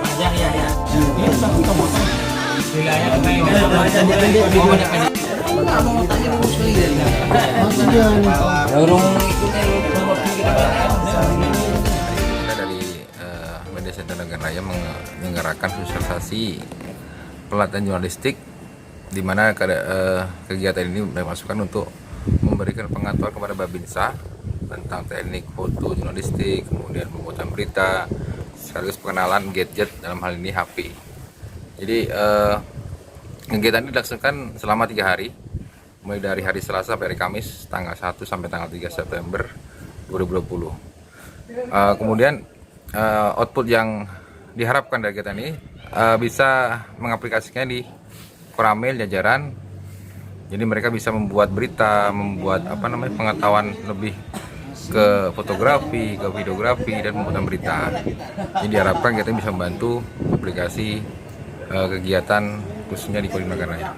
Panjang ya. Ini kita potong wilayah kita dari Media Center Nagan Raya menyelenggarakan sosialisasi pelatihan jurnalistik, di mana kegiatan ini dimaksudkan untuk memberikan pengetahuan kepada Babinsa tentang teknik foto jurnalistik, kemudian pembuatan berita, sekaligus pengenalan gadget, dalam hal ini HP. Jadi kegiatan ini dilaksanakan selama 3 hari, mulai dari hari Selasa sampai hari Kamis, tanggal 1 sampai tanggal 3 September 2020. Kemudian output yang diharapkan dari kegiatan ini bisa mengaplikasikannya di Koramil jajaran. Jadi mereka bisa membuat berita, membuat pengetahuan lebih ke fotografi, ke videografi, dan pembuatan berita. Jadi diharapkan kita bisa membantu aplikasi kegiatan khususnya di Kodim Nagan Raya.